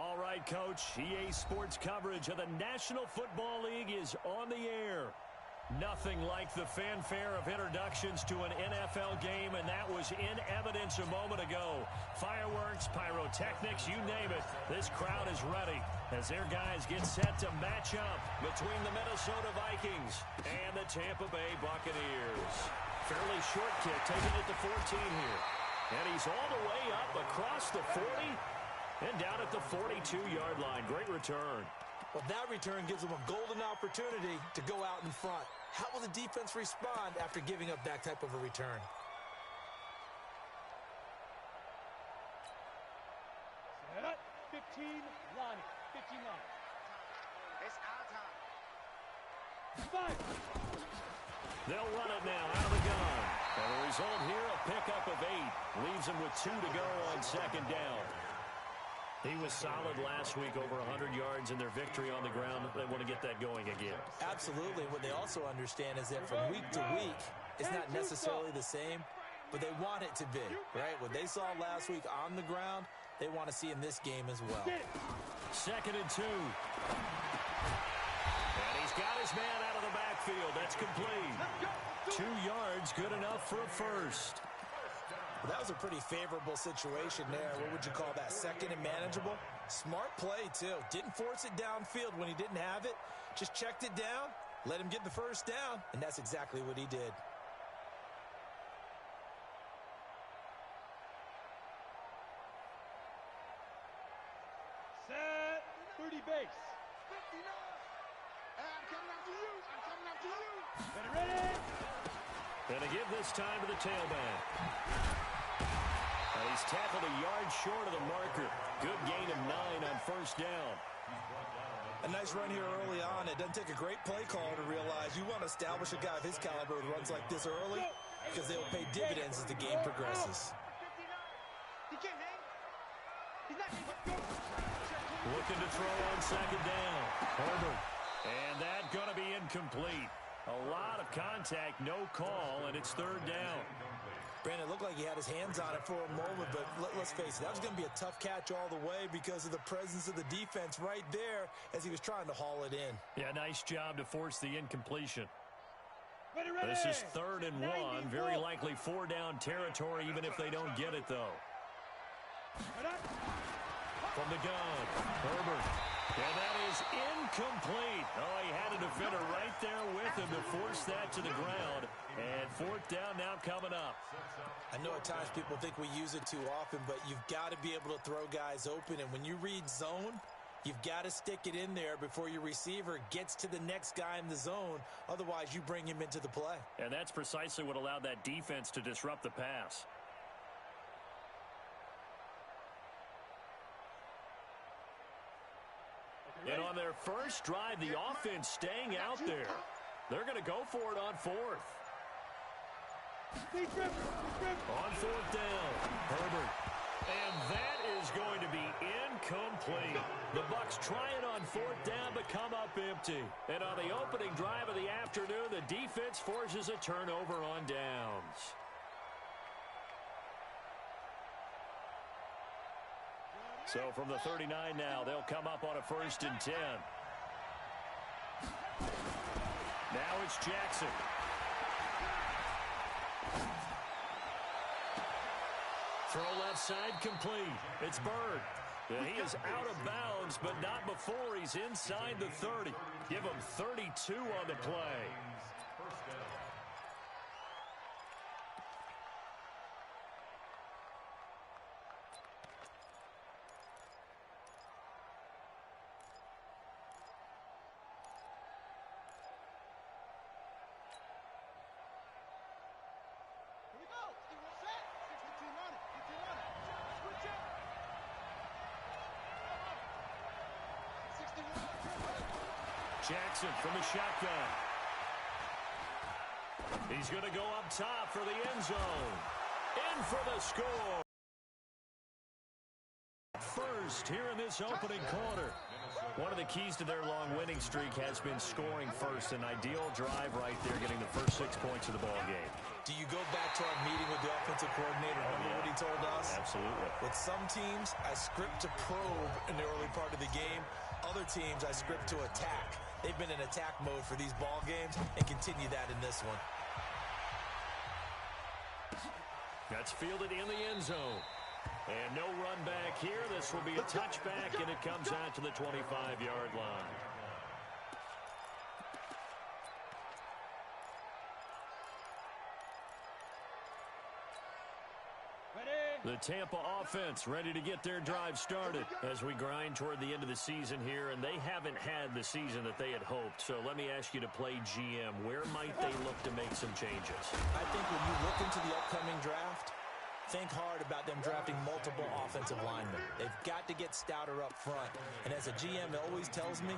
All right, Coach. EA Sports coverage of the National Football League is on the air. Nothing like the fanfare of introductions to an NFL game, and that was in evidence a moment ago. Fireworks, pyrotechnics, you name it. This crowd is ready as their guys get set to match up between the Minnesota Vikings and the Tampa Bay Buccaneers. Fairly short kick, taking it to 14 here. And he's all the way up across the 40 and down at the 42-yard line. Great return. Well, that return gives them a golden opportunity to go out in front. How will the defense respond after giving up that type of a return? Set. 15, Lonnie. 15 Lonnie. It's our time. 5. They'll run it now out of the gun. And the result here, a pickup of 8. Leaves them with 2 to go on second down. He was solid last week, over 100 yards in their victory on the ground. They want to get that going again. Absolutely. What they also understand is that from week to week, it's not necessarily the same, but they want it to be, right? What they saw last week on the ground, they want to see in this game as well. 2nd and 2. And he's got his man out of the backfield. That's complete. 2 yards, good enough for a first. Well, that was a pretty favorable situation there. What would you call that? 2nd and manageable? Smart play, too. Didn't force it downfield when he didn't have it. Just checked it down, let him get the first down, and that's exactly what he did. Set. 30 base. 59. I'm coming after you. I'm coming after you. Ready. And to give this time to the tailback. And he's tackled a yard short of the marker. Good gain of 9 on first down. A nice run here early on. It doesn't take a great play caller to realize you want to establish a guy of his caliber who runs like this early because they will pay dividends as the game progresses. 59. He can't hang. He's not. Looking to throw on second down. Herbert. And that going to be incomplete. A lot of contact, no call, and it's 3rd down. Brandon, it looked like he had his hands on it for a moment, but let's face it, that was going to be a tough catch all the way because of the presence of the defense right there as he was trying to haul it in. Yeah, nice job to force the incompletion. Ready. This is 3rd and 1. Very likely 4-down territory, even if they don't get it, though. From the gun, Herbert. And that is incomplete. Oh, he had a defender right there with him to force that to the ground. And 4th down now coming up. I know at times people think we use it too often, but you've got to be able to throw guys open. And when you read zone, you've got to stick it in there before your receiver gets to the next guy in the zone. Otherwise, you bring him into the play. And that's precisely what allowed that defense to disrupt the pass. And on their first drive, the offense staying out there. They're going to go for it on 4th. On 4th down, Herbert. And that is going to be incomplete. The Bucs try it on 4th down, but come up empty. And on the opening drive of the afternoon, the defense forces a turnover on downs. So from the 39 now, they'll come up on a 1st and 10. Now it's Jackson. Throw left side complete. It's Bird. And he is out of bounds, but not before he's inside the 30. Give him 32 on the play. Jackson from the shotgun. He's going to go up top for the end zone. In for the score. First here in this opening quarter. One of the keys to their long winning streak has been scoring first. An ideal drive right there, getting the first 6 points of the ball game. Do you go back to our meeting with the offensive coordinator? Remember what he told us? Absolutely. With some teams, I script to probe in the early part of the game. Other teams, I script to attack. They've been in attack mode for these ball games and continue that in this one. That's fielded in the end zone. And no run back here. This will be a touchback, and it comes out to the 25-yard line. The Tampa offense ready to get their drive started as we grind toward the end of the season here, and they haven't had the season that they had hoped. So let me ask you to play GM. Where might they look to make some changes? I think when you look into the upcoming draft, think hard about them drafting multiple offensive linemen. They've got to get stouter up front. And as a GM always tells me,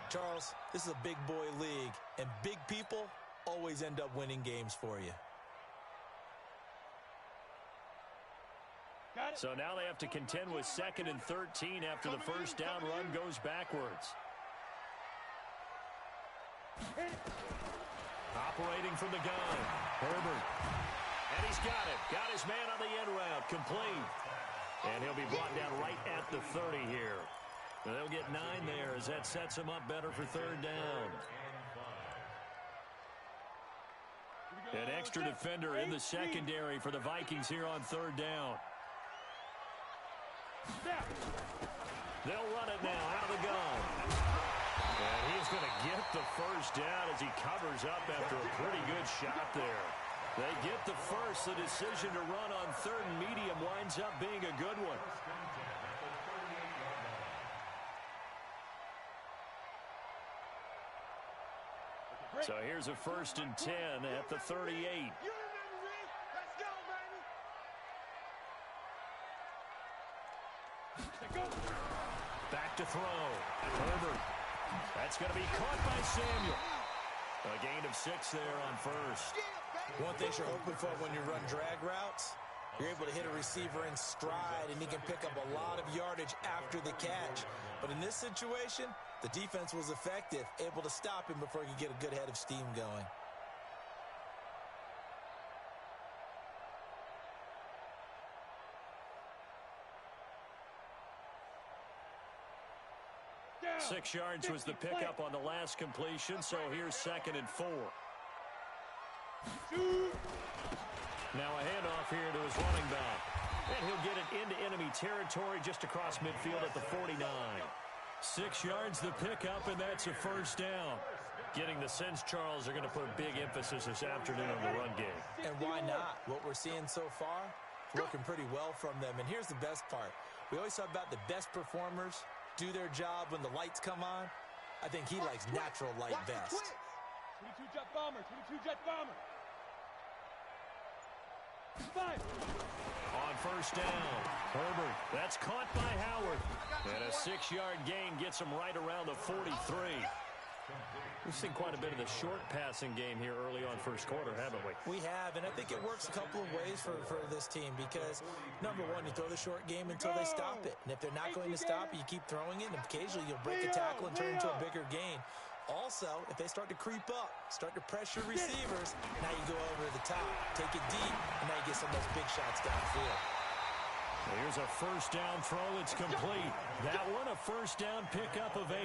Charles, this is a big boy league, and big people always end up winning games for you. So now they have to contend with 2nd and 13 after the first down run goes backwards. Operating from the gun, Herbert. And he's got it. Got his man on the end route, complete. And he'll be brought down right at the 30 here. And they'll get 9 there as that sets him up better for 3rd down. An extra defender in the secondary for the Vikings here on 3rd down. They'll run it now out of the gun. And he's going to get the first down as he covers up after a pretty good shot there. They get the first. The decision to run on 3rd and medium winds up being a good one. So here's a 1st and 10 at the 38. Back to throw. Herbert. That's going to be caught by Samuel. A gain of 6 there on 1st. One thing you're hoping for when you run drag routes, you're able to hit a receiver in stride, and he can pick up a lot of yardage after the catch. But in this situation, the defense was effective, able to stop him before he could get a good head of steam going. Yeah. 6 yards was the pickup on the last completion, so here's 2nd and 4. Now a handoff here to his running back. And he'll get it into enemy territory just across midfield at the 49. 6 yards the pickup, and that's a 1st down. Getting the sense, Charles, are going to put a big emphasis this afternoon on the run game. And why not? What we're seeing so far, working pretty well from them. And here's the best part. We always talk about the best performers do their job when the lights come on. I think he likes natural light best. 22 jet bomber, 22 jet bomber. 5. On 1st down, Herbert. That's caught by Howard. And a 6-yard gain gets him right around the 43. We've seen quite a bit of the short passing game here early on 1st quarter, haven't we? We have, and I think it works a couple of ways for this team because, number one, you throw the short game until they stop it. And if they're not going to stop it, you keep throwing it, and occasionally you'll break a tackle and turn into a bigger gain. Also, if they start to creep up, start to pressure receivers, now you go over to the top, take it deep, and now you get some of those big shots downfield. Here's a 1st down throw. It's complete. That one, a 1st down pickup of 8.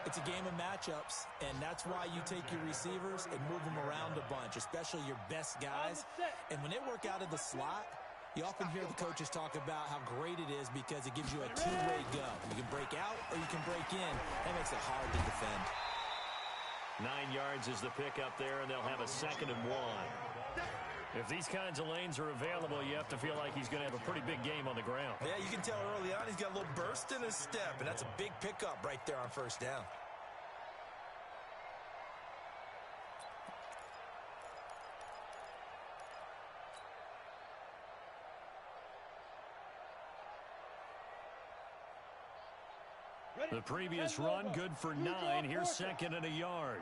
It's a game of matchups, and that's why you take your receivers and move them around a bunch, especially your best guys. And when they work out of the slot, you often hear the coaches talk about how great it is because it gives you a two-way go. You can break out or you can break in. That makes it hard to defend. 9 yards is the pickup there, and they'll have a 2nd and 1. If these kinds of lanes are available, you have to feel like he's going to have a pretty big game on the ground. Yeah, you can tell early on he's got a little burst in his step, and that's a big pickup right there on 1st down. The previous run, good for 9. Here's 2nd and a yard.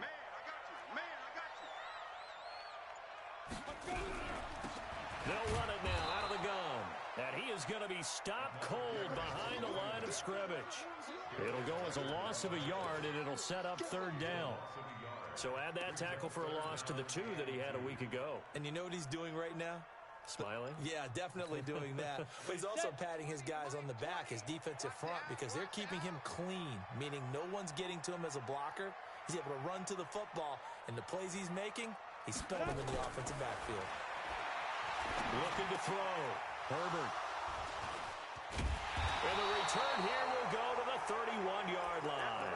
They'll run it now out of the gun. And he is going to be stopped cold behind the line of scrimmage. It'll go as a loss of a yard, and it'll set up third down. So add that tackle for a loss to the 2 that he had a week ago. And you know what he's doing right now? Smiling? Yeah, definitely doing that. But he's also patting his guys on the back, his defensive front, because they're keeping him clean, meaning no one's getting to him as a blocker. He's able to run to the football, and the plays he's making, he's spelling them in the offensive backfield. Looking to throw. Herbert. And the return here will go to the 31-yard line.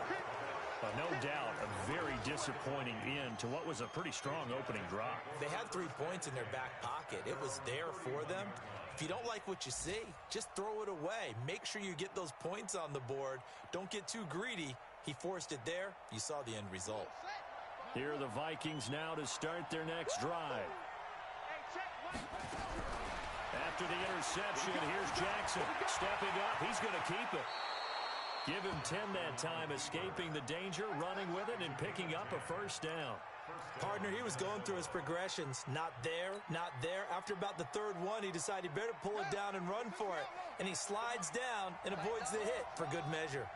But no doubt, a very disappointing end to what was a pretty strong opening drive. They had 3 points in their back pocket. It was there for them. If you don't like what you see, just throw it away. Make sure you get those points on the board. Don't get too greedy. He forced it there. You saw the end result. Here are the Vikings now to start their next drive. After the interception, here's Jackson. Stepping up, he's going to keep it. Give him 10 that time, escaping the danger, running with it, and picking up a first down. Partner, he was going through his progressions. Not there, not there. After about the third one, he decided he better pull it down and run for it. And he slides down and avoids the hit for good measure.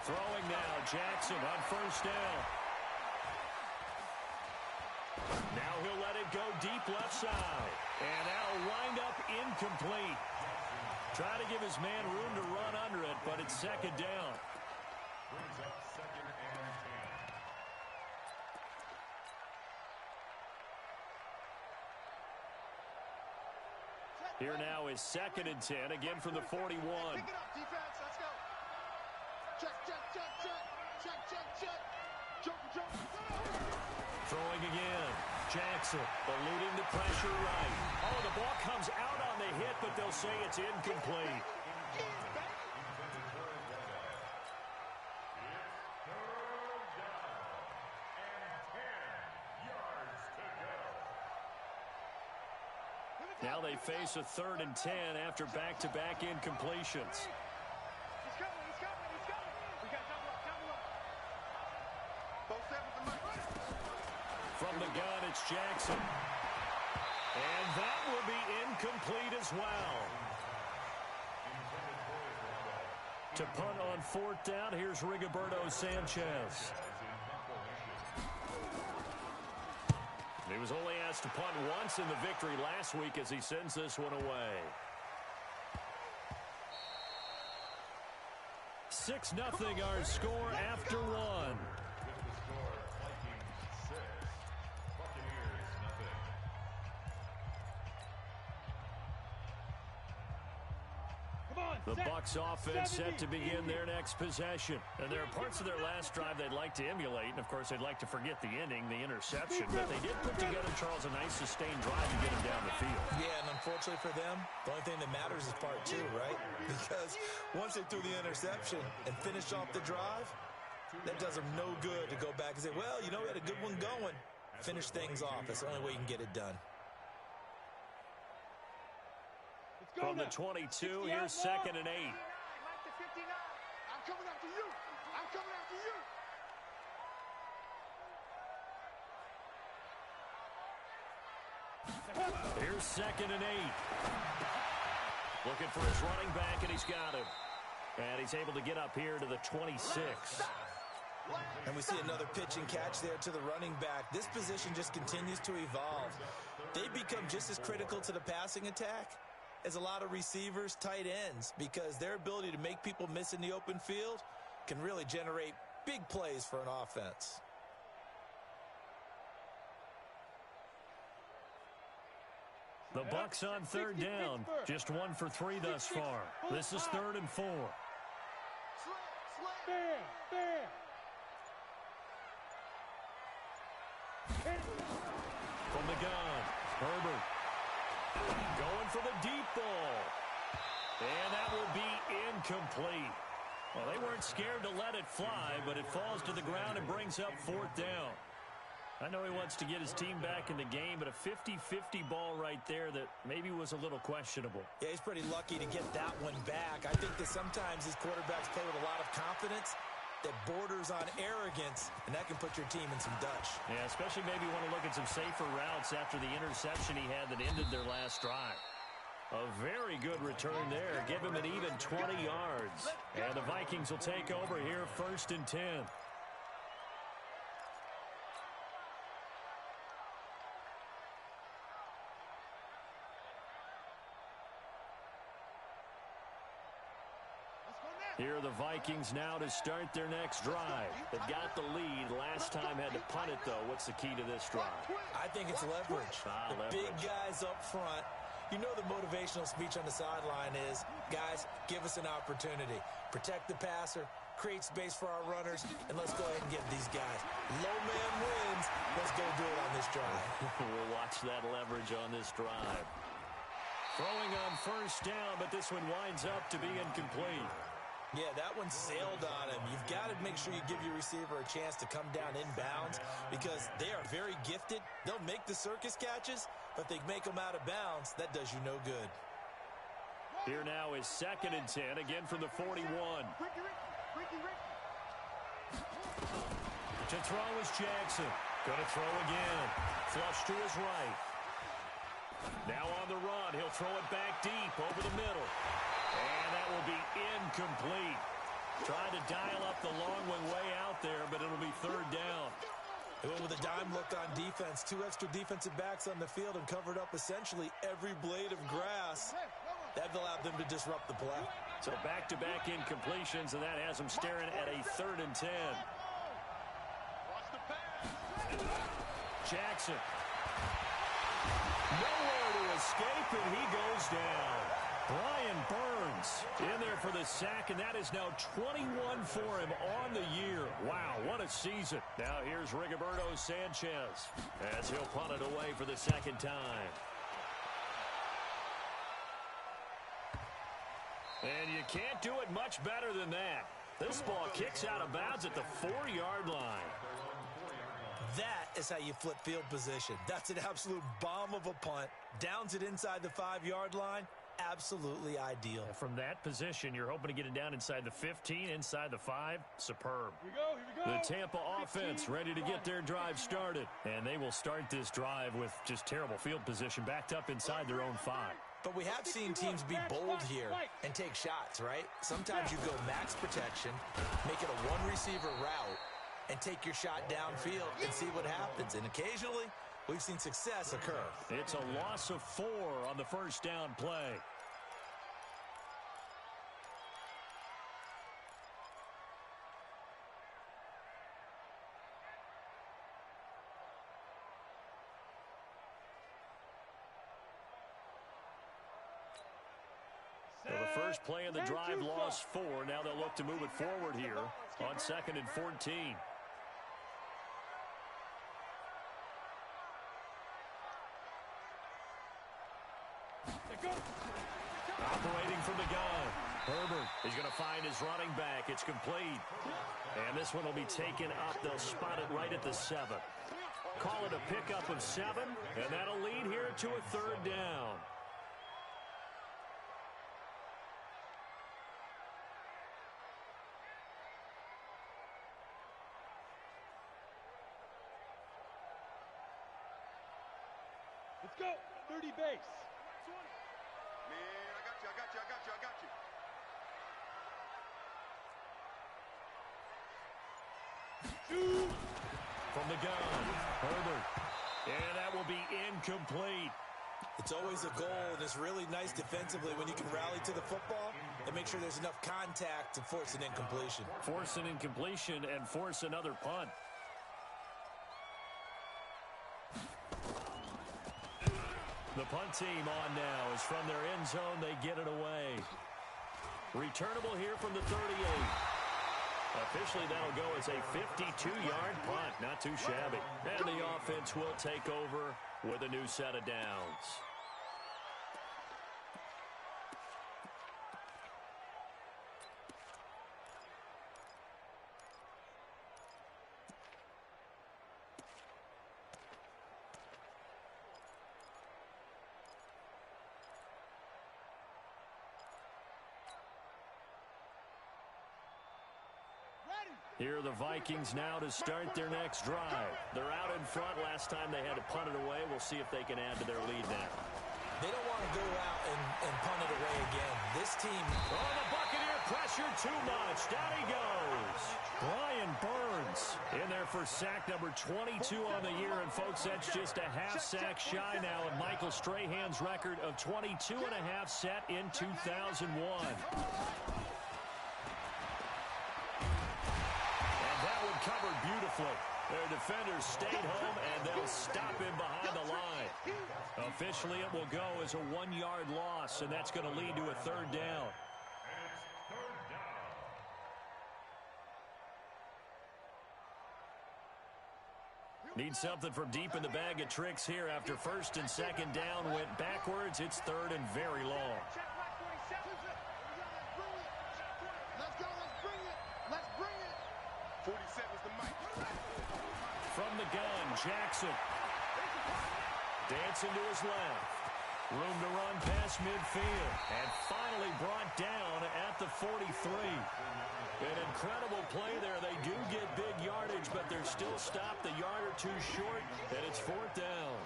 Throwing now, Jackson on first down. Now he'll let it go deep left side. And that'll wind up incomplete. Try to give his man room to run under it, but it's second down. Here now is 2nd and 10, again from the 41. Pick it up, defense. Let's go. Check, check, check, check. Check, check, check. Jump. Throwing again. Jackson eluding the pressure right. Oh, the ball comes out on the hit, but they'll say it's incomplete. Now they face a 3rd and 10 after back-to-back incompletions. He's coming. We got double up. Both set with the money. From the gun, it's Jackson. And that will be incomplete as well. To punt on 4th down, here's Rigoberto Sanchez. He was only asked to punt once in the victory last week as he sends this one away. 6-0 our score after one. The Bucs offense set to begin their next possession. And there are parts of their last drive they'd like to emulate. And, of course, they'd like to forget the inning, the interception. But they did put together, Charles, a nice sustained drive to get him down the field. Yeah, and unfortunately for them, the only thing that matters is part 2, right? Because once they threw the interception and finished off the drive, that does them no good to go back and say, well, you know, we had a good one going. Finish things off. That's the only way you can get it done. From the 22, here's 2nd and 8. I'm coming after you. Here's 2nd and 8. Looking for his running back, and he's got him. And he's able to get up here to the 26. And we see another pitch and catch there to the running back. This position just continues to evolve. They become just as critical to the passing attack as a lot of receivers, tight ends, because their ability to make people miss in the open field can really generate big plays for an offense. The Bucs on 3rd down. Just 1 for 3 thus far. This is 3rd and 4. From the gun, Herbert. Going for the deep ball. And that will be incomplete. Well, they weren't scared to let it fly, but it falls to the ground and brings up 4th down. I know he wants to get his team back in the game, but a 50-50 ball right there that maybe was a little questionable. Yeah, he's pretty lucky to get that one back. I think that sometimes these quarterbacks play with a lot of confidence, that borders on arrogance, and that can put your team in some dutch. Yeah, especially maybe want to look at some safer routes after the interception he had that ended their last drive. A very good return there. Give him an even 20 yards. And the Vikings will take over here, 1st and 10. Here are the Vikings now to start their next drive. They've got the lead. Last time had to punt it, though. What's the key to this drive? I think it's leverage. The big guys up front. You know the motivational speech on the sideline is, guys, give us an opportunity. Protect the passer, create space for our runners, and let's go ahead and get these guys. Low man wins. Let's go do it on this drive. We'll watch that leverage on this drive. Throwing on 1st down, but this one winds up to be incomplete. Yeah, that one sailed on him. You've got to make sure you give your receiver a chance to come down inbounds because they are very gifted. They'll make the circus catches, but if they make them out of bounds, that does you no good. Here now is 2nd and 10, again from the 41. To throw is Jackson. Going to throw again. Flush to his right. Now on the run. He'll throw it back deep over the middle. And that will be incomplete. Tried to dial up the long one way out there, but it'll be 3rd down. They went with a dime look on defense. 2 extra defensive backs on the field and covered up essentially every blade of grass. That allowed them to disrupt the play. So back-to-back incompletions, and that has them staring at a 3rd and 10. Jackson. Nowhere to escape, and he goes down. Brian Burns in there for the sack, and that is now 21 for him on the year. Wow, what a season. Now here's Rigoberto Sanchez as he'll punt it away for the 2nd time. And you can't do it much better than that. This ball kicks out of bounds at the 4-yard line. That is how you flip field position. That's an absolute bomb of a punt. Downs it inside the 5-yard line. Absolutely ideal. From that position, you're hoping to get it down inside the 15, inside the 5. Superb. Here we go. The Tampa offense ready to get their drive started. And they will start this drive with just terrible field position backed up inside their own 5. But we have seen teams be bold here and take shots, right? Sometimes you go max protection, make it a one-receiver route, and take your shot downfield and see what happens. And occasionally, we've seen success occur. It's a loss of 4 on the 1st down play. So the first play of the drive lost 4. Now they'll look to move it forward here on 2nd and 14. Operating from the gun. Herbert is going to find his running back. It's complete. And this one will be taken up. They'll spot it right at the 7. Call it a pickup of 7, and that'll lead here to a 3rd down. Let's go. 30 base. Man, I got you. Shoot. From the gun, Herbert. And that will be incomplete. It's always a goal, and it's really nice defensively when you can rally to the football and make sure there's enough contact to force an incompletion. Force an incompletion and force another punt. The punt team on now is from their end zone. They get it away. Returnable here from the 38. Officially, that'll go as a 52-yard punt. Not too shabby. And the offense will take over with a new set of downs. Here are the Vikings now to start their next drive. They're out in front. Last time they had to punt it away. We'll see if they can add to their lead now. They don't want to go out and punt it away again. This team... Oh, the Buccaneer pressure too much. Down he goes. Brian Burns in there for sack number 22 on the year. And, folks, that's just a half sack shy now of Michael Strahan's record of 22 and a half set in 2001. And that one covered beautifully. Their defenders stayed home, and they'll stop him behind the line. Officially, it will go as a 1-yard loss, and that's going to lead to a third down. Need something from deep in the bag of tricks here after first and second down went backwards. It's third and very long. Let's go, let's bring it. Let's bring it. 47's the mic. From the gun, Jackson. Dancing to his left. Room to run past midfield. And finally brought down at the 43. An incredible play there. They do get big yardage, but they're still stopped a yard or two short, and it's fourth down.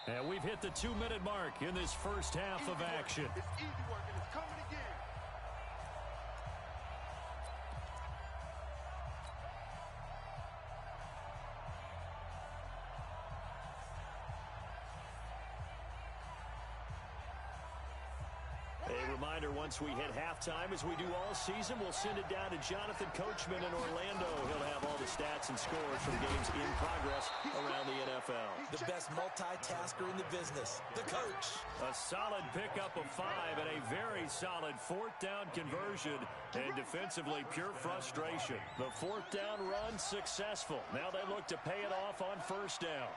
And we've hit the 2-minute mark in this first half of action. It's easy work, and it's coming again. A reminder, once we hit halftime, as we do all season, we'll send it down to Jonathan Coachman in Orlando. He'll have all the stats and scores from games in progress around the NFL. The best multitasker in the business, the coach. A solid pickup of 5 and a very solid fourth down conversion. And defensively, pure frustration. The fourth down run successful. Now they look to pay it off on first down.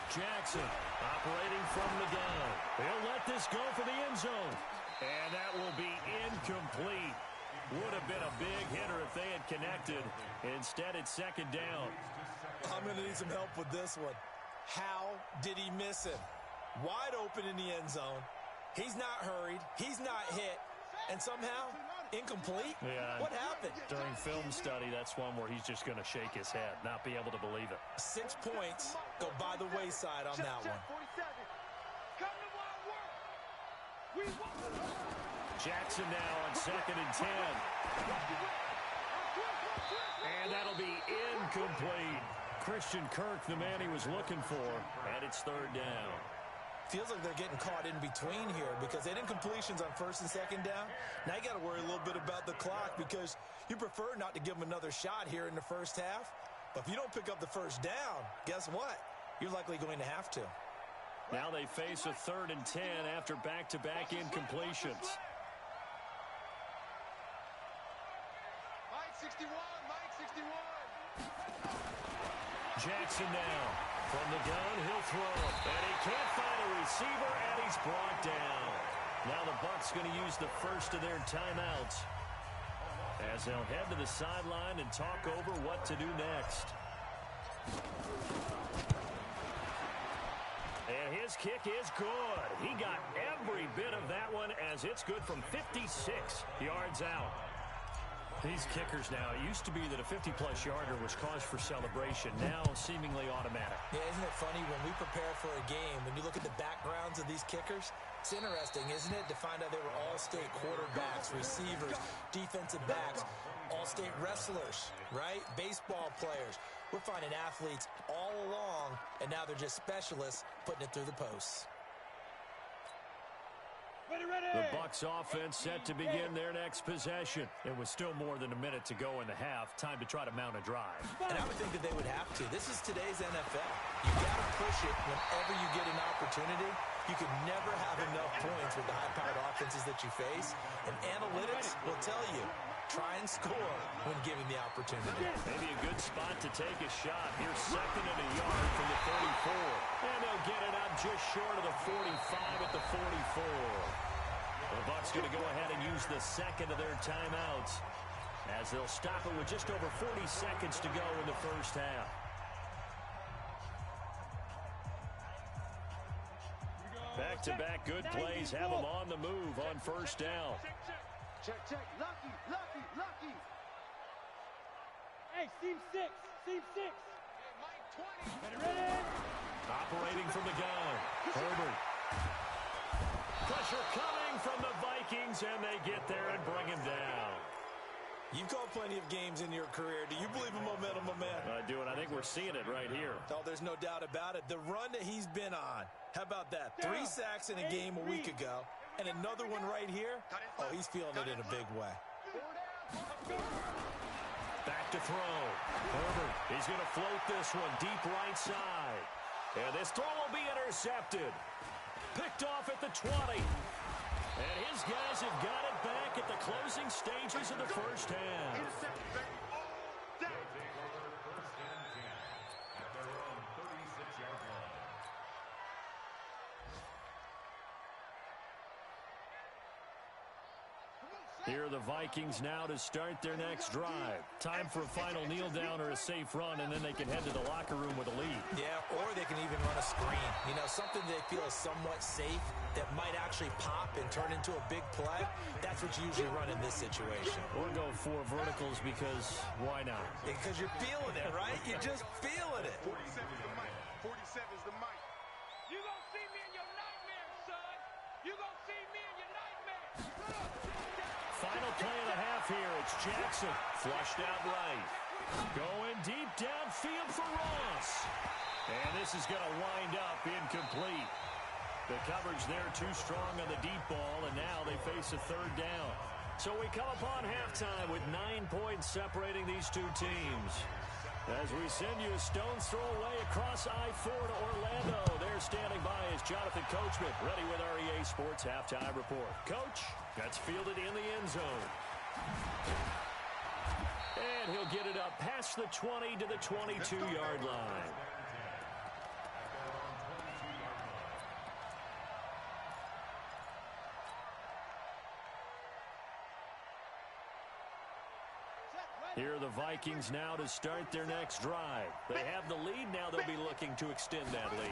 Jackson operating from the gun. He'll let this go for the end zone. And that will be incomplete. Would have been a big hitter if they had connected. Instead, it's second down. I'm going to need some help with this one. How did he miss him? Wide open in the end zone. He's not hurried. He's not hit. And somehow, incomplete? Yeah. What happened? During film study, that's one where he's just going to shake his head, not be able to believe it. 6 points go by the wayside on that one. 47. Come to wild work. We want Jackson now on second and 10. And that'll be incomplete. Christian Kirk, the man he was looking for, and it's third down. Feels like they're getting caught in between here because they didn't completions on first and second down. Now you got to worry a little bit about the clock because you prefer not to give them another shot here in the first half. But if you don't pick up the first down, guess what? You're likely going to have to. Now they face a third and 10 after back-to-back incompletions. Mike 61, Mike 61. Jackson now. From the gun, he'll throw. And he can't find a receiver, and he's brought down. Now the Bucs going to use the first of their timeouts as they'll head to the sideline and talk over what to do next. And his kick is good. He got every bit of that one as it's good from 56 yards out. These kickers now, it used to be that a 50-plus yarder was cause for celebration. Now seemingly automatic. Yeah, isn't it funny when we prepare for a game, when you look at the backgrounds of these kickers, it's interesting, isn't it, to find out they were all-state quarterbacks, receivers, defensive backs, all-state wrestlers, right? Baseball players. We're finding athletes all along, and now they're just specialists putting it through the posts. The Bucs offense set to begin their next possession. It was still more than a minute to go in the half. Time to try to mount a drive. And I would think that they would have to. This is today's NFL. You got to push it whenever you get an opportunity. You can never have enough points with the high-powered offenses that you face. And analytics will tell you, try and score when given the opportunity. Maybe a good spot to take a shot. Here's second and a yard from the 34. And they'll get it up just short of the 45 at the 44. The Bucs going to go ahead and use the second of their timeouts as they'll stop it with just over 40 seconds to go in the first half. Back-to-back good plays have them on the move on first down. Check, check. Lucky, lucky, lucky. Hey, seam six. Seam six. Hey, Mike 20. Ready? Operating from the gun. Herbert. Pressure coming from the Vikings, and they get there and bring him down. You've called plenty of games in your career. Do you believe in momentum, my man? I do, and I think we're seeing it right here. Oh, there's no doubt about it. The run that he's been on. How about that? 3 sacks in a game a week ago, and another one right here. Oh, he's feeling it in a big way. Back to throw. Herbert, he's going to float this one deep right side. And this throw will be intercepted. Picked off at the 20. And his guys have got it back at the closing stages of the first half. Here are the Vikings now to start their next drive. Time for a final kneel down or a safe run, and then they can head to the locker room with a lead. Yeah, or they can even run a screen. You know, something they feel is somewhat safe that might actually pop and turn into a big play. That's what you usually run in this situation. Or go 4 verticals because why not? Because you're feeling it, right? You're just feeling it. 47 is the mic. 47 is the mic. You gonna see me in your nightmares, son. You gonna see me in your nightmares. Final play and a half here. It's Jackson. Flushed out right. Going deep downfield for Ross. And this is going to wind up incomplete. The coverage there too strong on the deep ball, and now they face a third down. So we come upon halftime with 9 points separating these two teams. As we send you a stone's throw away across I-4 to Orlando. There standing by is Jonathan Coachman, ready with our EA Sports Halftime Report. Coach, that's fielded in the end zone. And he'll get it up past the 20 to the 22-yard line. Here are the Vikings now to start their next drive. They have the lead now. They'll be looking to extend that lead.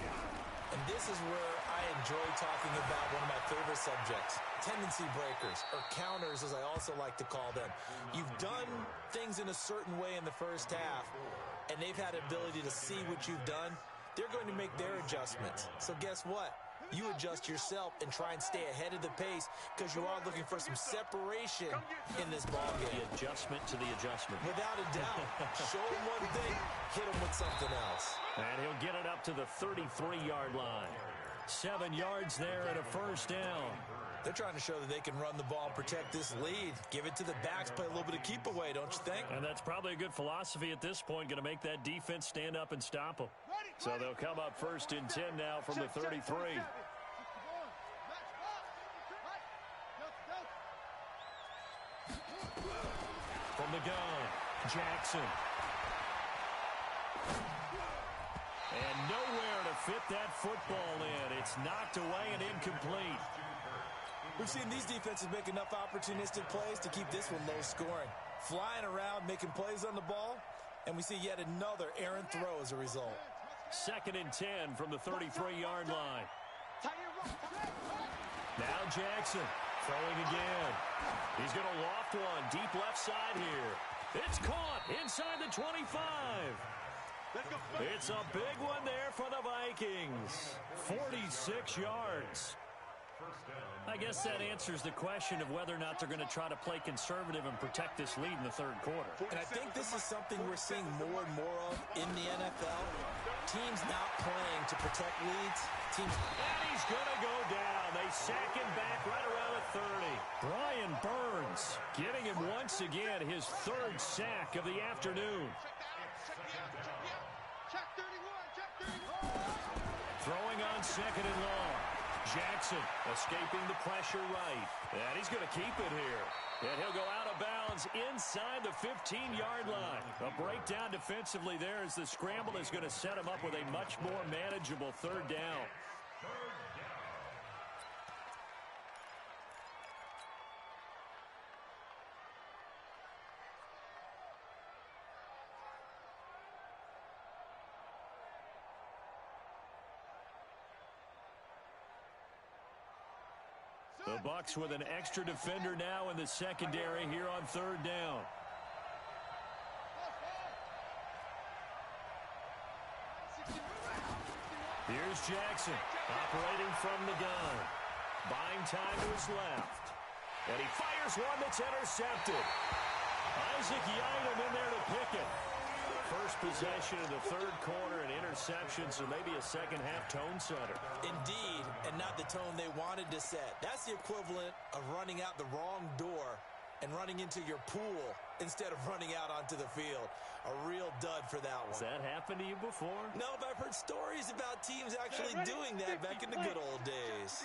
And this is where I enjoy talking about one of my favorite subjects, tendency breakers, or counters as I also like to call them. You've done things in a certain way in the first half, and they've had ability to see what you've done. They're going to make their adjustments. So guess what? You adjust yourself and try and stay ahead of the pace because you are looking for some separation in this ball game. The adjustment to the adjustment. Without a doubt. Show him one thing, hit him with something else. And he'll get it up to the 33-yard line. 7 yards there and a first down. They're trying to show that they can run the ball and protect this lead. Give it to the backs, play a little bit of keep away, don't you think? And that's probably a good philosophy at this point, going to make that defense stand up and stop them. So they'll come up first and 10 now from the 33. From the gun, Jackson. And nowhere to fit that football in. It's knocked away and incomplete. We've seen these defenses make enough opportunistic plays to keep this one low scoring. Flying around, making plays on the ball, and we see yet another errant throw as a result. 2nd and 10 from the 33-yard line. Now Jackson throwing again. He's going to loft one deep left side here. It's caught inside the 25. It's a big one there for the Vikings. 46 yards. I guess that answers the question of whether or not they're going to try to play conservative and protect this lead in the third quarter. And I think this is something we're seeing more and more of in the NFL. Teams not playing to protect leads. And he's going to go down. They sack him back right around the 30. Brian Burns getting him once again his 3rd sack of the afternoon. Check 31. Throwing on 2nd and long. Jackson escaping the pressure right. And he's going to keep it here. And he'll go out of bounds inside the 15-yard line. A breakdown defensively there as the scramble is going to set him up with a much more manageable 3rd down. The Bucs with an extra defender now in the secondary here on third down. Here's Jackson operating from the gun. Buying time to his left. And he fires one that's intercepted. Isaac Yiadom in there to pick it. First possession of the third quarter, an interception, so maybe a second-half tone setter. Indeed, and not the tone they wanted to set. That's the equivalent of running out the wrong door and running into your pool instead of running out onto the field. A real dud for that one. Has that happened to you before? No, but I've heard stories about teams actually doing that back in the good old days.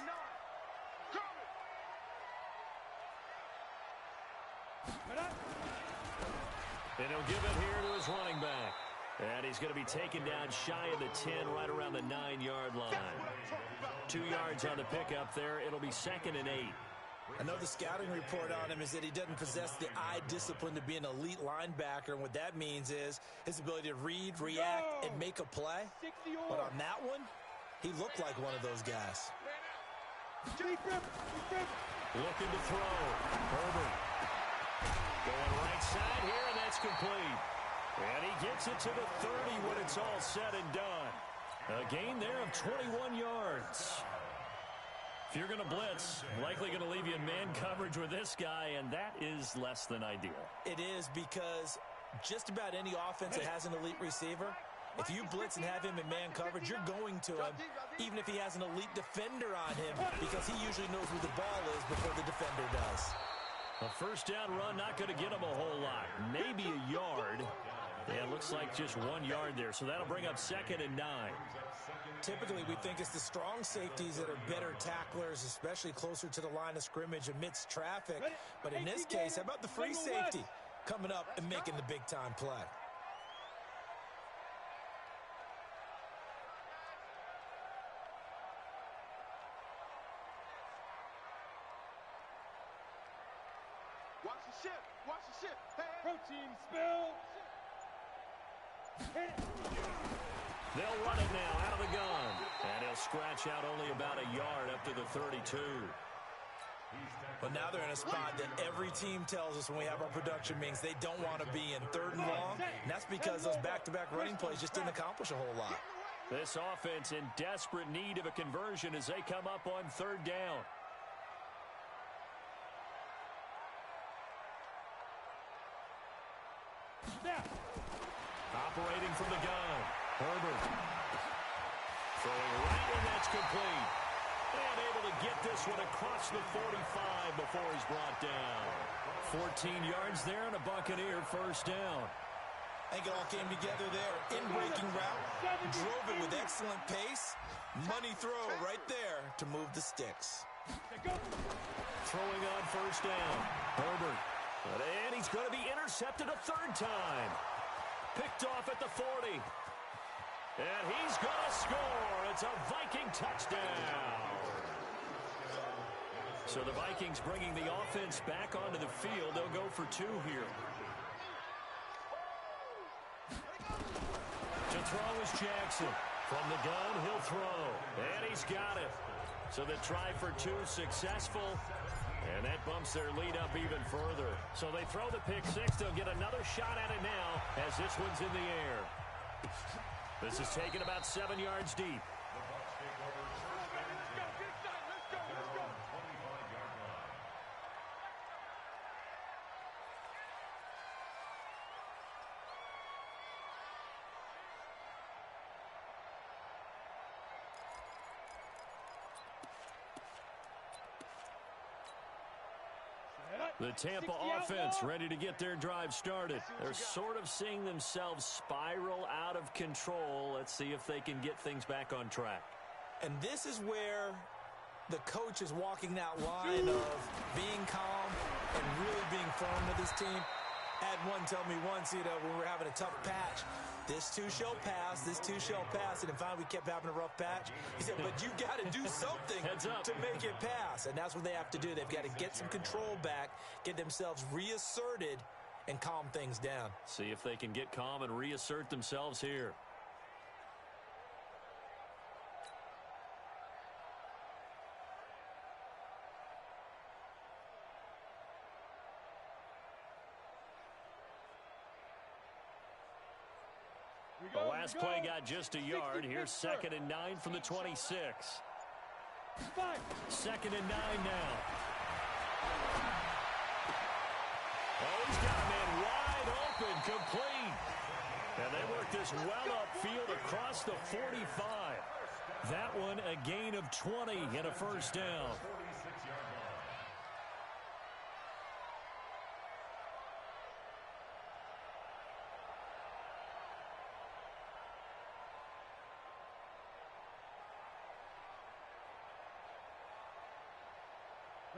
And he'll give it here to his running back. And he's going to be taken down shy of the 10, right around the 9-yard line. 2 yards on the pickup there. It'll be 2nd and 8. I know the scouting report on him is that he doesn't possess the eye discipline to be an elite linebacker. And what that means is his ability to read, react, and make a play. But on that one, he looked like one of those guys. Looking to throw. Herbert. Going right side here, and that's complete. And he gets it to the 30 when it's all said and done. A gain there of 21 yards. If you're going to blitz, likely going to leave you in man coverage with this guy, and that is less than ideal. It is, because just about any offense that has an elite receiver, if you blitz and have him in man coverage, you're going to him, even if he has an elite defender on him, because he usually knows where the ball is before the defender does. A first down run, not going to get him a whole lot. Maybe a yard. Yeah, it looks like just 1 yard there, so that'll bring up 2nd and 9. Typically, we think it's the strong safeties that are better tacklers, especially closer to the line of scrimmage amidst traffic. But in this case, how about the free safety coming up and making the big-time play? Watch the ship. Watch the ship. Hey, hey. Protein spill. They'll run it now out of the gun. And he'll scratch out only about a yard up to the 32. But now they're in a spot that every team tells us when we have our production meetings they don't want to be in, 3rd and long. And that's because those back-to-back running plays just didn't accomplish a whole lot. This offense in desperate need of a conversion as they come up on 3rd down. Operating from the gun. Herbert. Throwing right, and that's complete. And able to get this one across the 45 before he's brought down. 14 yards there and a Buccaneer first down. I think it all came together there. In-breaking route. Drove it with excellent pace. Money throw right there to move the sticks. Throwing on first down. Herbert. And he's going to be intercepted a 3rd time. Picked off at the 40. And he's going to score. It's a Viking touchdown. So the Vikings bringing the offense back onto the field. They'll go for 2 here. To throw is Jackson. From the gun, he'll throw. And he's got it. So the try for 2 successful. And that bumps their lead up even further. So they throw the pick 6. They'll get another shot at it now as this one's in the air. This is taken about 7 yards deep. The Tampa offense ready to get their drive started. They're sort of seeing themselves spiral out of control. Let's see if they can get things back on track. And this is where the coach is walking that line of being calm and really being firm with his team. Had one tell me once, when we were having a tough patch, this too shall pass, this too shall pass. And then finally we kept having a rough patch. He said, but you got to do something to make it pass. And that's what they have to do. They've got to get some control back, get themselves reasserted, and calm things down. See if they can get calm and reassert themselves here. The last play got just a yard. Here's 2nd and 9 from the 26. 2nd and 9 now. Oh, he's got a man wide open, complete. And they work this well upfield across the 45. That one a gain of 20 and a first down.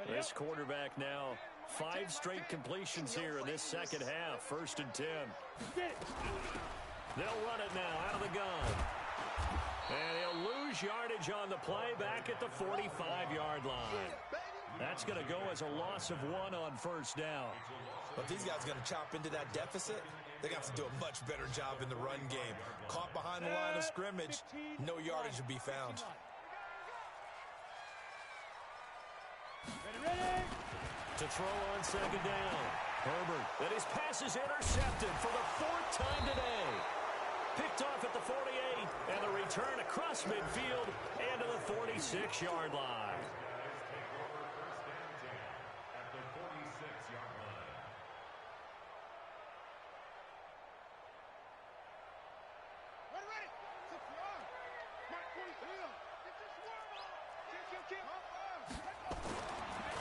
This quarterback now, 5 straight completions here in this second half. 1st and 10. They'll run it now out of the gun. And he'll lose yardage on the play back at the 45-yard line. That's going to go as a loss of 1 on 1st down. But if these guys are going to chop into that deficit, they're going to have to do a much better job in the run game. Caught behind the line of scrimmage, no yardage to be found. To throw on 2nd down. Herbert. And his pass is intercepted for the 4th time today. Picked off at the 48. And the return across midfield and to the 46-yard line.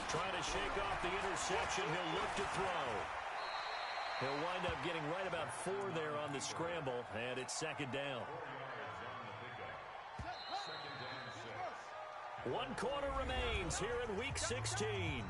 Trying to shake off the interception. He'll look to throw. He'll wind up getting right about 4 there on the scramble, and it's 2nd down. 1 quarter remains here in Week 16.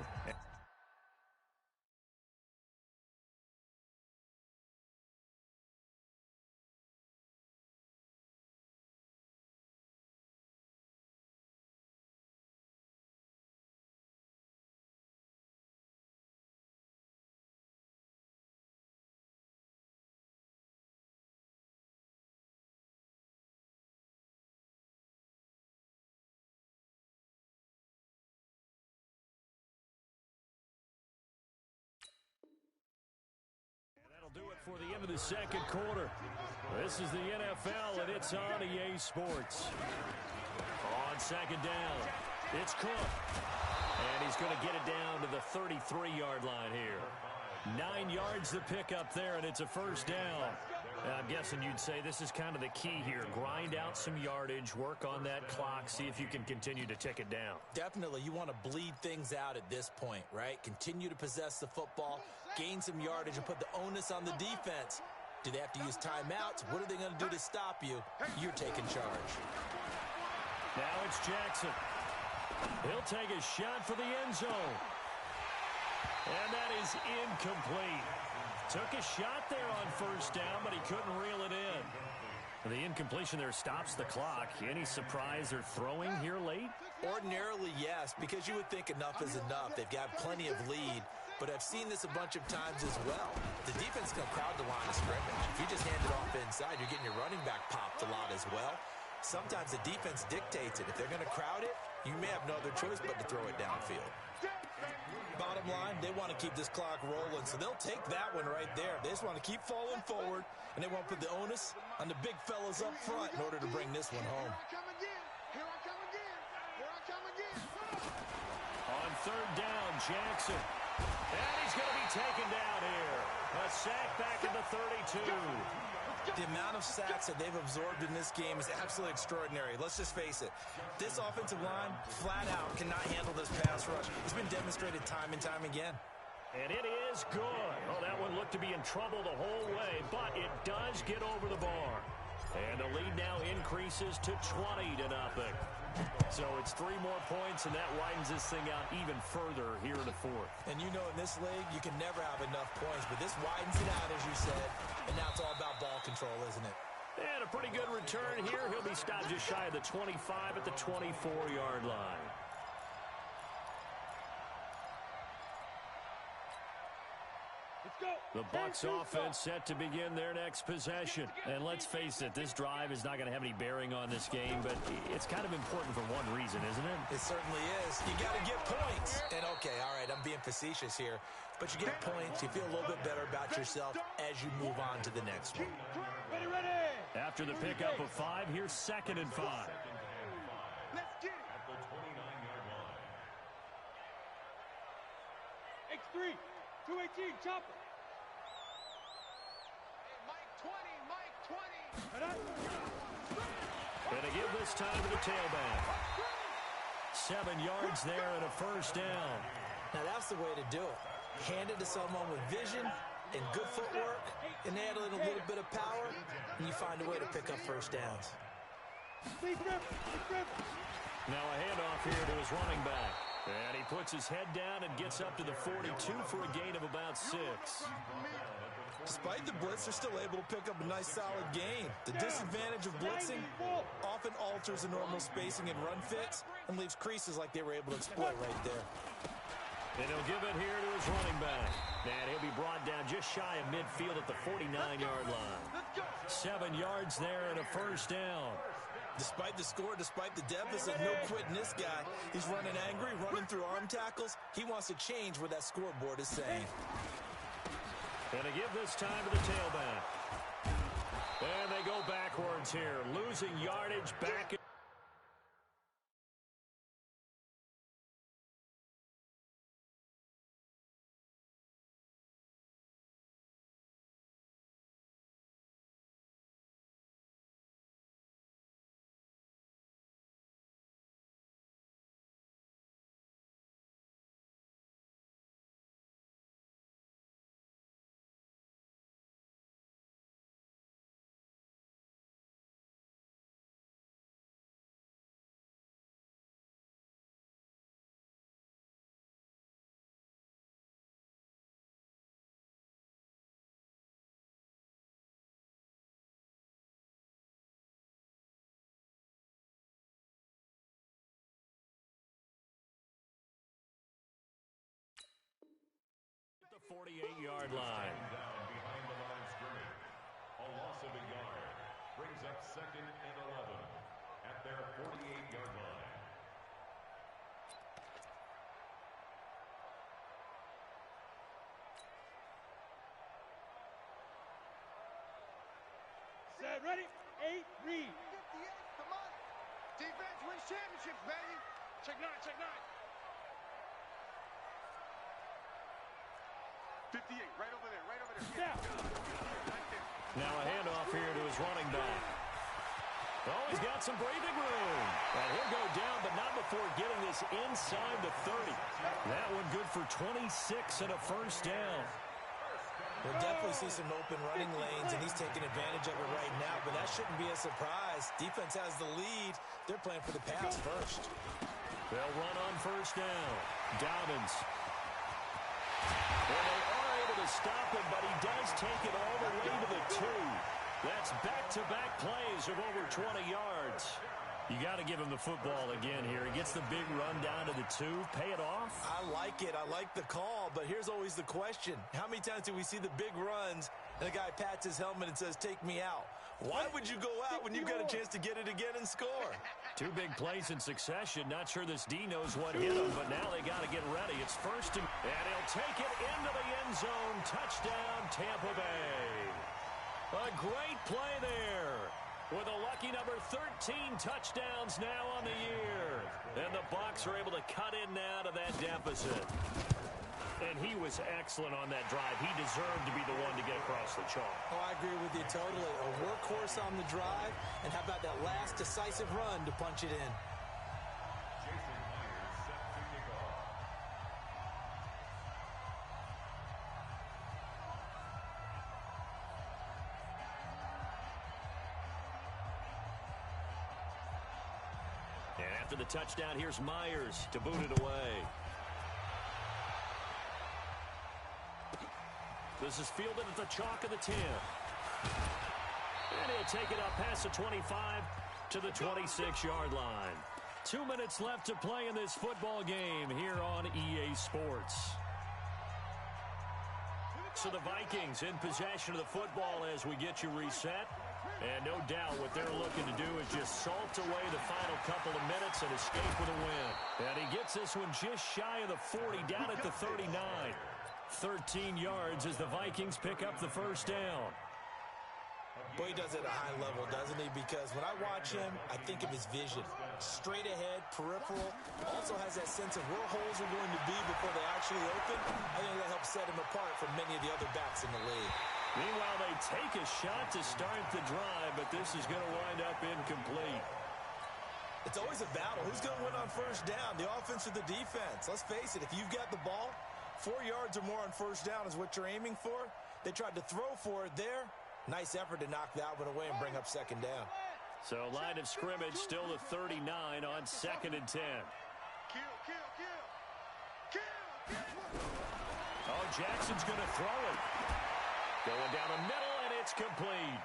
Do it for the end of the second quarter. This is the NFL, and it's on EA Sports. On 2nd down, it's Cook. And he's going to get it down to the 33-yard line here. 9 yards to pick up there, and it's a 1st down. I'm guessing you'd say this is kind of the key here. Grind out some yardage, work on that clock, see if you can continue to tick it down. Definitely. You want to bleed things out at this point, right? Continue to possess the football, gain some yardage, and put the onus on the defense. Do they have to use timeouts? What are they going to do to stop you? You're taking charge. Now it's Jackson. He'll take a shot for the end zone. And that is incomplete. Took a shot there on 1st down, but he couldn't reel it in. The incompletion there stops the clock. Any surprise they're throwing here late? Ordinarily, yes, because you would think enough is enough. They've got plenty of lead, but I've seen this a bunch of times as well. The defense can crowd the line of scrimmage. If you just hand it off inside, you're getting your running back popped a lot as well. Sometimes the defense dictates it. If they're going to crowd it, you may have no other choice but to throw it downfield. Bottom line, they want to keep this clock rolling, so they'll take that one right there. They just want to keep falling forward, and they want to put the onus on the big fellas up front in order to bring this one home. Here I come again. Here I come again. On 3rd down, Jackson. And he's going to be taken down here. A sack back at the 32. The amount of sacks that they've absorbed in this game is absolutely extraordinary. Let's just face it. This offensive line, flat out, cannot handle this pass rush. It's been demonstrated time and time again. And it is good. Oh, that one looked to be in trouble the whole way, but it does get over the bar. And the lead now increases to 20-0. So it's 3 more points, and that widens this thing out even further here in the 4th. And you know in this league, you can never have enough points, but this widens it out, as you said, and now it's all about ball control, isn't it? And a pretty good return here. He'll be stopped just shy of the 25 at the 24-yard line. The Bucs offense set to begin their next possession. And let's face it, this drive is not going to have any bearing on this game, but it's kind of important for one reason, isn't it? It certainly is. You got to get points. And okay, all right, I'm being facetious here, but you get points, you feel a little bit better about yourself as you move on to the next one. Ready, ready. After the pickup of 5, here's 2nd and 5. Let's get it. At the 29-yard line. X3, 218, chopper. Mike 20, Mike 20. And to give this time to the tailback. 7 yards there and a first down. Now, that's the way to do it. Hand it to someone with vision and good footwork, and add in a little bit of power, and you find a way to pick up first downs. Now a handoff here to his running back. And he puts his head down and gets up to the 42 for a gain of about 6. Despite the blitz, they're still able to pick up a nice, solid gain. The disadvantage of blitzing often alters the normal spacing and run fits and leaves creases like they were able to exploit right there. And he'll give it here to his running back. And he'll be brought down just shy of midfield at the 49-yard line. 7 yards there and a first down. Despite the score, despite the deficit, no quitting this guy. He's running angry, running through arm tackles. He wants to change what that scoreboard is saying. And to give this time to the tailback. And they go backwards here, losing yardage back. The 48-yard line. Down behind the line of scrimmage. A loss of a yard brings up 2nd and 11 at their 48-yard line. Set, ready, 8, read. 58, come on. Defense wins championships, baby. Check 9, check 9. 58, right over there, right over there. Snap. Right there. Now a handoff here to his running back. Oh, he's got some breathing room. And he'll go down, but not before getting this inside the 30. That one good for 26 and a first down. We'll definitely see some open running lanes, and he's taking advantage of it right now, but that shouldn't be a surprise. Defense has the lead. They're playing for the pass first. They'll run on first down. Dobbins. Well, they are able to stop him, but he does take it all the way to the 2. That's back-to-back plays of over 20 yards. You got to give him the football again here. He gets the big run down to the 2. Pay it off. I like it. I like the call, but here's always the question. How many times do we see the big runs and the guy pats his helmet and says, take me out? Why would you go out when you've got a chance to get it again and score? 2 big plays in succession. Not sure this D knows what hit him, but now they got to get ready. It's first and he'll take it into the end zone. Touchdown, Tampa Bay. A great play there with a lucky number 13 touchdowns now on the year. And the Bucs are able to cut in now to that deficit. And he was excellent on that drive. He deserved to be the one to get across the chalk. Oh, I agree with you totally. A workhorse on the drive, and how about that last decisive run to punch it in? Jason Myers set to kick off. And after the touchdown, here's Myers to boot it away. This is fielded at the chalk of the 10. And he'll take it up past the 25 to the 26-yard line. 2 minutes left to play in this football game here on EA Sports. So the Vikings in possession of the football as we get you reset. And no doubt what they're looking to do is just salt away the final couple of minutes and escape with a win. And he gets this one just shy of the 40, down at the 39. 13 yards as the Vikings pick up the first down. Boy, he does it at a high level, doesn't he? Because when I watch him, I think of his vision. Straight ahead, peripheral. Also has that sense of where holes are going to be before they actually open. I think that helps set him apart from many of the other backs in the league. Meanwhile, they take a shot to start the drive, but this is going to wind up incomplete. It's always a battle. Who's going to win on first down, the offense or the defense? Let's face it, if you've got the ball, 4 yards or more on first down is what you're aiming for. They tried to throw for it there. Nice effort to knock that one away and bring up second down. So line of scrimmage still the 39 on 2nd and 10. Oh, Jackson's going to throw it. Going down the middle, and it's complete.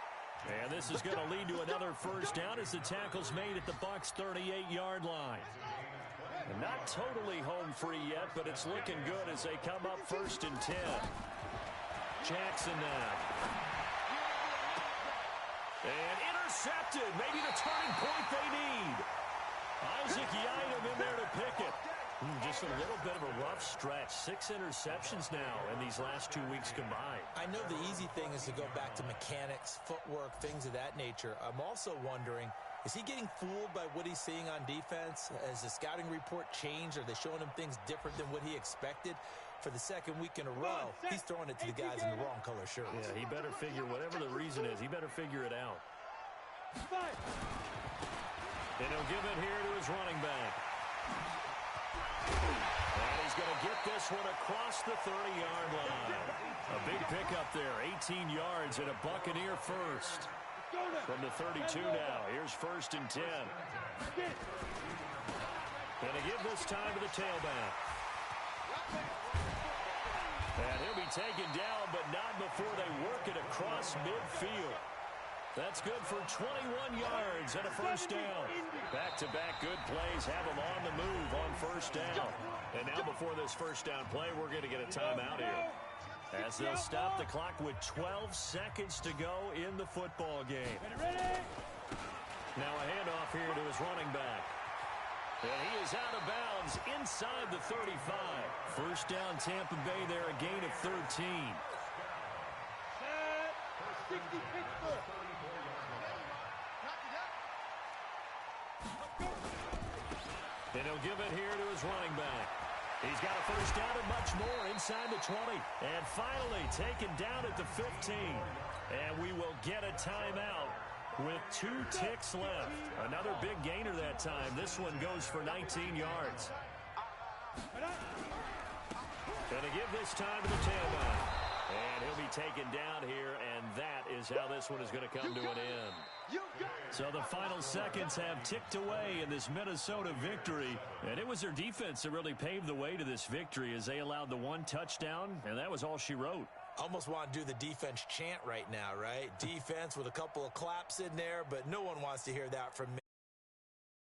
And this is going to lead to another first down as the tackle's made at the Bucs' 38-yard line. And not totally home free yet, but it's looking good as they come up 1st and 10. Jackson now. And intercepted. Maybe the turning point they need. Isaac Yiadom in there to pick it. Just a little bit of a rough stretch. 6 interceptions now in these last 2 weeks combined. I know the easy thing is to go back to mechanics, footwork, things of that nature. I'm also wondering, is he getting fooled by what he's seeing on defense? Has the scouting report changed? Are they showing him things different than what he expected? For the second week in a row, he's throwing it to the guys in the wrong color shirts. Yeah, he better figure, whatever the reason is, he better figure it out. And he'll give it here to his running back. And he's going to get this one across the 30-yard line. A big pickup there, 18 yards and a Buccaneer first. From the 32 now, here's 1st and 10. Going to give this time to the tailback. And he'll be taken down, but not before they work it across midfield. That's good for 21 yards and a first down. Back-to-back good plays have them on the move on first down. And now before this first down play, we're going to get a timeout here, as they'll stop the clock with 12 seconds to go in the football game. Now a handoff here to his running back. And he is out of bounds inside the 35. First down, Tampa Bay there, a gain of 13. And he'll give it here to his running back. He's got a first down and much more inside the 20. And finally taken down at the 15. And we will get a timeout with 2 ticks left. Another big gainer that time. This one goes for 19 yards. Going to give this time to the tailback. And he'll be taken down here, and that is how this one is going to come to an end. So the final seconds have ticked away in this Minnesota victory, and it was their defense that really paved the way to this victory as they allowed the 1 touchdown, and that was all she wrote. Almost want to do the defense chant right now, right? Defense with a couple of claps in there, but no one wants to hear that from me.